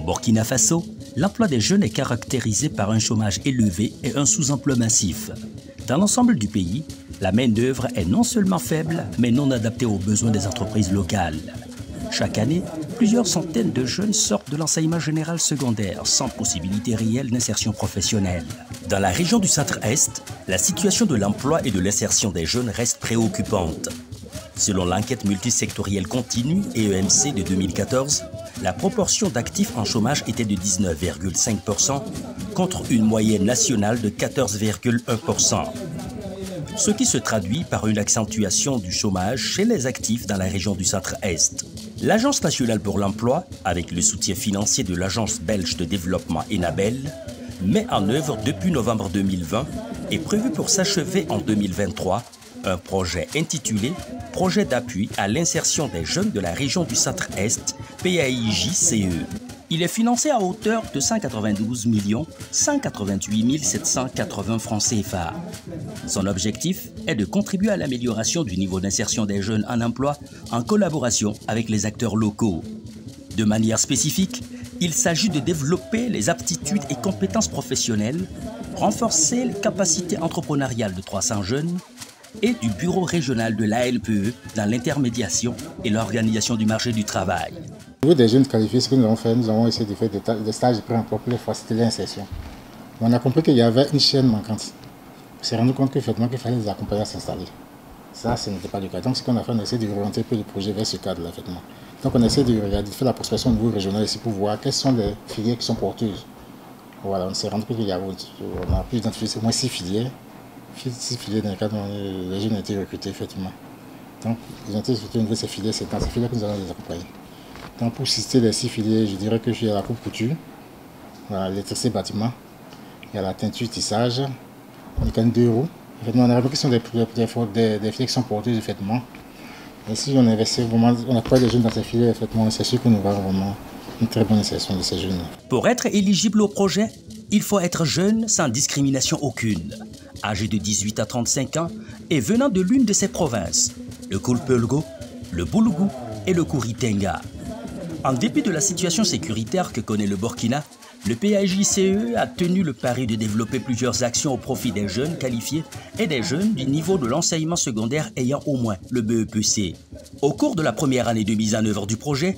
Burkina Faso, l'emploi des jeunes est caractérisé par un chômage élevé et un sous-emploi massif. Dans l'ensemble du pays, la main-d'œuvre est non seulement faible, mais non adaptée aux besoins des entreprises locales. Chaque année, plusieurs centaines de jeunes sortent de l'enseignement général secondaire sans possibilité réelle d'insertion professionnelle. Dans la région du Centre-Est, la situation de l'emploi et de l'insertion des jeunes reste préoccupante. Selon l'enquête multisectorielle continue EEMC de 2014, la proportion d'actifs en chômage était de 19,5% contre une moyenne nationale de 14,1%. Ce qui se traduit par une accentuation du chômage chez les actifs dans la région du Centre-Est. L'Agence nationale pour l'emploi, avec le soutien financier de l'Agence belge de développement ENABEL, met en œuvre depuis novembre 2020 et prévu pour s'achever en 2023 un projet intitulé « Projet d'appui à l'insertion des jeunes de la région du Centre-Est, PAIJCE ». Il est financé à hauteur de 192 188 780 francs CFA. Son objectif est de contribuer à l'amélioration du niveau d'insertion des jeunes en emploi en collaboration avec les acteurs locaux. De manière spécifique, il s'agit de développer les aptitudes et compétences professionnelles, renforcer les capacités entrepreneuriales de 300 jeunes et du bureau régional de l'ALPE dans l'intermédiation et l'organisation du marché du travail. Au niveau des jeunes qualifiés, ce que nous avons fait, nous avons essayé de faire des stages de pré-emploi pour les faciliter l'insertion. On a compris qu'il y avait une chaîne manquante. On s'est rendu compte qu'il fallait les accompagner à s'installer. Ça, ce n'était pas le cas. Donc, ce qu'on a fait, on a essayé de orienter un peu le projet vers ce cadre-là. Donc, on a essayé de faire la prospection au niveau régional ici pour voir quelles sont les filières qui sont porteuses. Voilà, on s'est rendu compte on a pu identifier au moins 6 filières. 6 filières dans lesquelles les jeunes ont été recrutés, effectivement. Donc, ils ont été recrutés au niveau de ces filières, c'est dans ces filières que nous allons les accompagner. Donc, pour citer les 6 filières, je dirais que je suis à la coupe couture, l'électricité bâtiment, il y a la teinture tissage, mécanique de roues. On a remarqué que ce sont des filières qui sont porteuses, effectivement. Et si on investit vraiment, on accompagne les jeunes dans ces filières, effectivement, c'est sûr que nous avons vraiment une très bonne insertion de ces jeunes. Pour être éligible au projet, il faut être jeune sans discrimination aucune, âgé de 18 à 35 ans et venant de l'une de ces provinces, le Koulpeulgo, le Boulougou et le Kouritenga. En dépit de la situation sécuritaire que connaît le Burkina, le PAIJCE a tenu le pari de développer plusieurs actions au profit des jeunes qualifiés et des jeunes du niveau de l'enseignement secondaire ayant au moins le BEPC. Au cours de la première année de mise en œuvre du projet,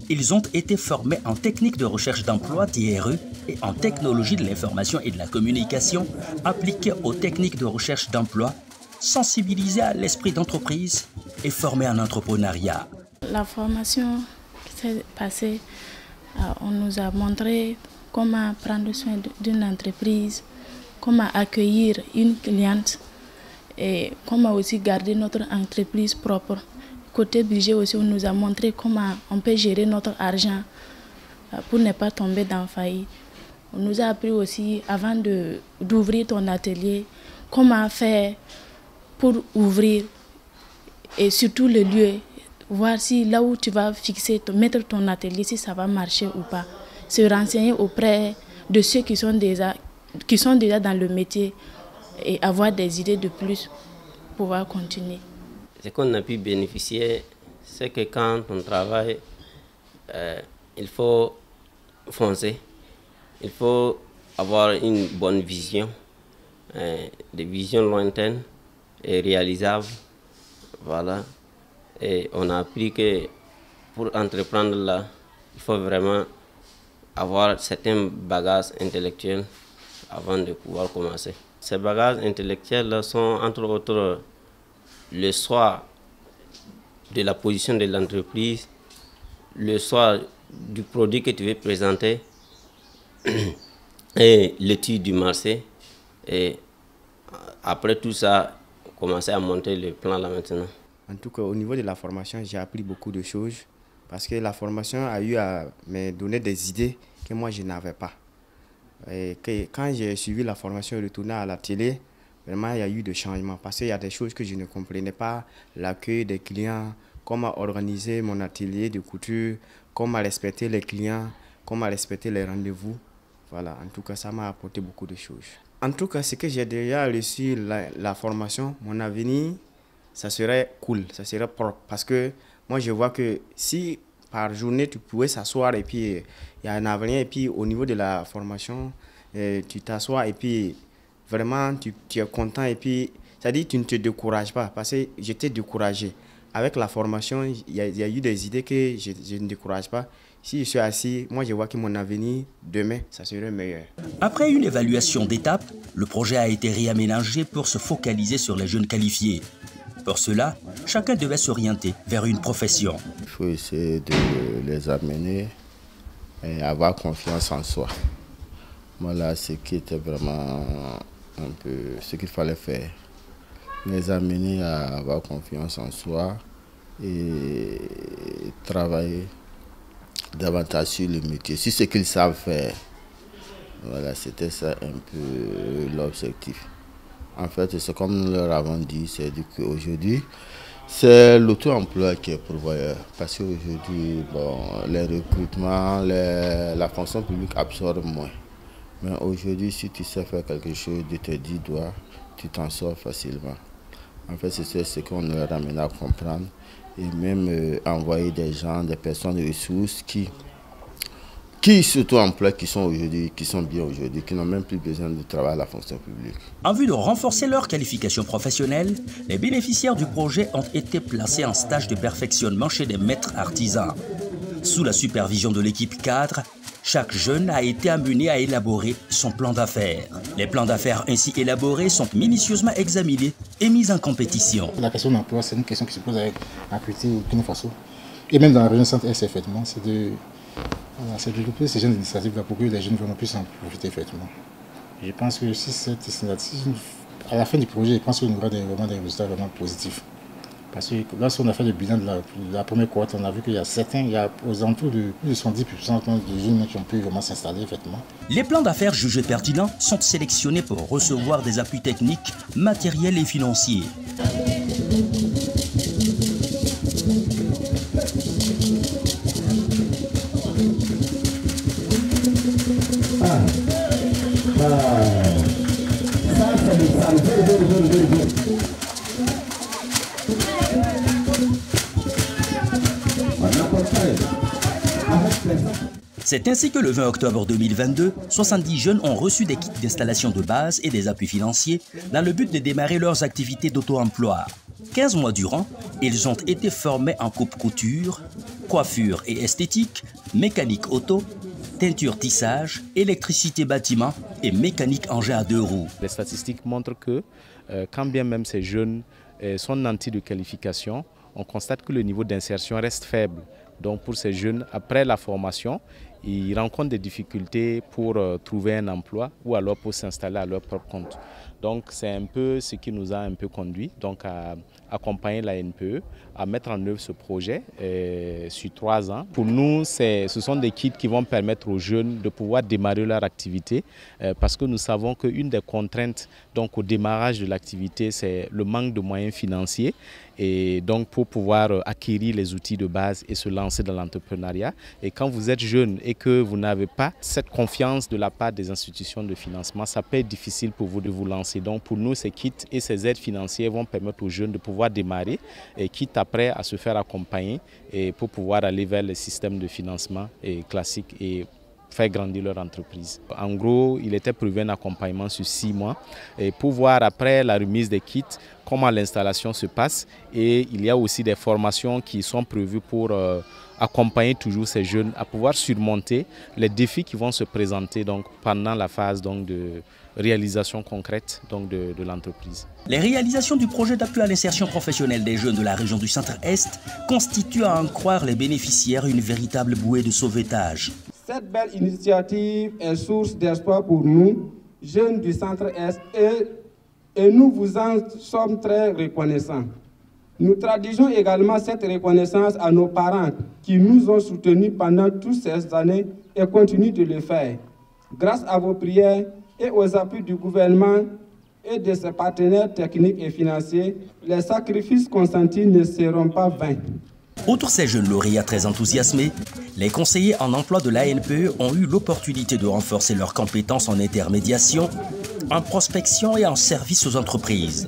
ils ont été formés en techniques de recherche d'emploi TRE et en technologie de l'information et de la communication appliquées aux techniques de recherche d'emploi, sensibilisés à l'esprit d'entreprise et formés en entrepreneuriat. La formation qui s'est passée, on nous a montré comment prendre soin d'une entreprise, comment accueillir une cliente et comment aussi garder notre entreprise propre. Côté budget aussi, on nous a montré comment on peut gérer notre argent pour ne pas tomber dans faillite. On nous a appris aussi, avant d'ouvrir ton atelier, comment faire pour ouvrir et surtout le lieu, voir si là où tu vas mettre ton atelier, si ça va marcher ou pas. Se renseigner auprès de ceux qui sont déjà dans le métier et avoir des idées de plus pour pouvoir continuer. Ce qu'on a pu bénéficier, c'est que quand on travaille, il faut foncer, il faut avoir une bonne vision, des visions lointaines et réalisables. Voilà. Et on a appris que pour entreprendre là, il faut vraiment avoir certains bagages intellectuels avant de pouvoir commencer. Ces bagages intellectuels sont entre autres le choix de la position de l'entreprise, le choix du produit que tu veux présenter et l'étude du marché. Et après tout ça, commencer à monter le plan là maintenant. En tout cas, au niveau de la formation, j'ai appris beaucoup de choses parce que la formation a eu à me donner des idées que moi je n'avais pas. Et que quand j'ai suivi la formation et retourné à la télé, vraiment il y a eu des changements parce qu'il y a des choses que je ne comprenais pas, l'accueil des clients, comment organiser mon atelier de couture, comment respecter les clients, comment respecter les rendez-vous. Voilà, en tout cas, ça m'a apporté beaucoup de choses. En tout cas, ce que j'ai déjà reçu, la formation, mon avenir, ça serait cool, ça serait propre parce que moi je vois que si par journée, tu pouvais s'asseoir et puis il y a un avenir. Et puis au niveau de la formation, tu t'assois et puis vraiment tu es content. Et puis, c'est-à-dire tu ne te décourages pas parce que j'étais découragé. Avec la formation, il y a eu des idées que je ne décourage pas. Si je suis assis, moi je vois que mon avenir, demain, ça serait meilleur. Après une évaluation d'étape, le projet a été réaménagé pour se focaliser sur les jeunes qualifiés. Pour cela, chacun devait s'orienter vers une profession. Il faut essayer de les amener et avoir confiance en soi. Voilà ce qui était vraiment un peu ce qu'il fallait faire. Les amener à avoir confiance en soi et travailler davantage sur le métier, sur ce qu'ils savent faire. Voilà, c'était ça un peu l'objectif. En fait, c'est comme nous leur avons dit, c'est qu'aujourd'hui, c'est l'auto-emploi qui est pourvoyeur. Parce qu'aujourd'hui, bon, les recrutements, la fonction publique absorbe moins. Mais aujourd'hui, si tu sais faire quelque chose de tes 10 doigts, tu t'en sors facilement. En fait, c'est ce qu'on leur amène à comprendre. Et même envoyer des gens, des personnes de ressources qui s'auto-emploient, qui sont bien aujourd'hui, qui n'ont même plus besoin de travailler à la fonction publique. En vue de renforcer leur qualification professionnelle, les bénéficiaires du projet ont été placés en stage de perfectionnement chez des maîtres artisans. Sous la supervision de l'équipe cadre, chaque jeune a été amené à élaborer son plan d'affaires. Les plans d'affaires ainsi élaborés sont minutieusement examinés et mis en compétition. La question d'emploi, c'est une question qui se pose avec acuité au Burkina Faso. Et même dans la région centre-est, effectivement, c'est de développer ces jeunes initiatives pour que les jeunes puissent en profiter, effectivement. Je pense que si cette initiative, à la fin du projet, je pense qu'on aura vraiment des résultats vraiment positifs. Parce que lorsqu'on a fait le bilan de la première cohorte, on a vu qu'il y a aux alentours de plus de 70% de jeunes qui ont pu vraiment s'installer, effectivement. Les plans d'affaires jugés pertinents sont sélectionnés pour recevoir des appuis techniques, matériels et financiers. C'est ainsi que le 20 octobre 2022, 70 jeunes ont reçu des kits d'installation de base et des appuis financiers dans le but de démarrer leurs activités d'auto-emploi. 15 mois durant, ils ont été formés en coupe-couture, coiffure et esthétique, mécanique auto, teinture tissage, électricité bâtiment et mécanique engin à 2 roues. Les statistiques montrent que quand bien même ces jeunes sont nantis de qualification, on constate que le niveau d'insertion reste faible. Donc pour ces jeunes, après la formation, ils rencontrent des difficultés pour trouver un emploi ou alors pour s'installer à leur propre compte. Donc c'est un peu ce qui nous a un peu conduit donc à accompagner la NPE, à mettre en œuvre ce projet sur 3 ans. Pour nous, ce sont des kits qui vont permettre aux jeunes de pouvoir démarrer leur activité parce que nous savons qu'une des contraintes donc, au démarrage de l'activité, c'est le manque de moyens financiers. Et donc pour pouvoir acquérir les outils de base et se lancer dans l'entrepreneuriat. Et quand vous êtes jeune et que vous n'avez pas cette confiance de la part des institutions de financement, ça peut être difficile pour vous de vous lancer. Donc pour nous, ces kits et ces aides financières vont permettre aux jeunes de pouvoir démarrer et quitte après à se faire accompagner et pour pouvoir aller vers les systèmes de financement classiques et faire grandir leur entreprise. En gros, il était prévu un accompagnement sur 6 mois et pour voir après la remise des kits comment l'installation se passe et il y a aussi des formations qui sont prévues pour accompagner toujours ces jeunes à pouvoir surmonter les défis qui vont se présenter donc, pendant la phase donc, de réalisation concrète donc, de l'entreprise. Les réalisations du projet d'appui à l'insertion professionnelle des jeunes de la région du Centre-Est constituent à en croire les bénéficiaires une véritable bouée de sauvetage. Cette belle initiative est source d'espoir pour nous, jeunes du Centre-Est, et nous vous en sommes très reconnaissants. Nous traduisons également cette reconnaissance à nos parents qui nous ont soutenus pendant toutes ces années et continuent de le faire. Grâce à vos prières et aux appuis du gouvernement et de ses partenaires techniques et financiers, les sacrifices consentis ne seront pas vains. Outre ces jeunes lauréats très enthousiasmés, les conseillers en emploi de l'ANPE ont eu l'opportunité de renforcer leurs compétences en intermédiation, en prospection et en service aux entreprises.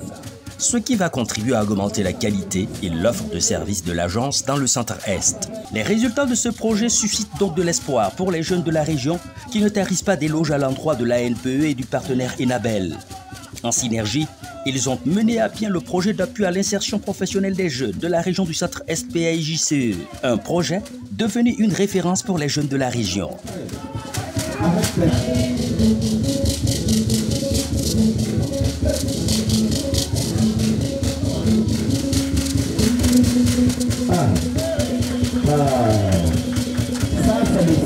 ce qui va contribuer à augmenter la qualité et l'offre de services de l'agence dans le centre-est. Les résultats de ce projet suscitent donc de l'espoir pour les jeunes de la région qui ne tarissent pas d'éloges à l'endroit de l'ANPE et du partenaire Enabel. En synergie, ils ont mené à bien le projet d'appui à l'insertion professionnelle des jeunes de la région du centre-est PAIJCE, un projet devenu une référence pour les jeunes de la région. Ça, c'est le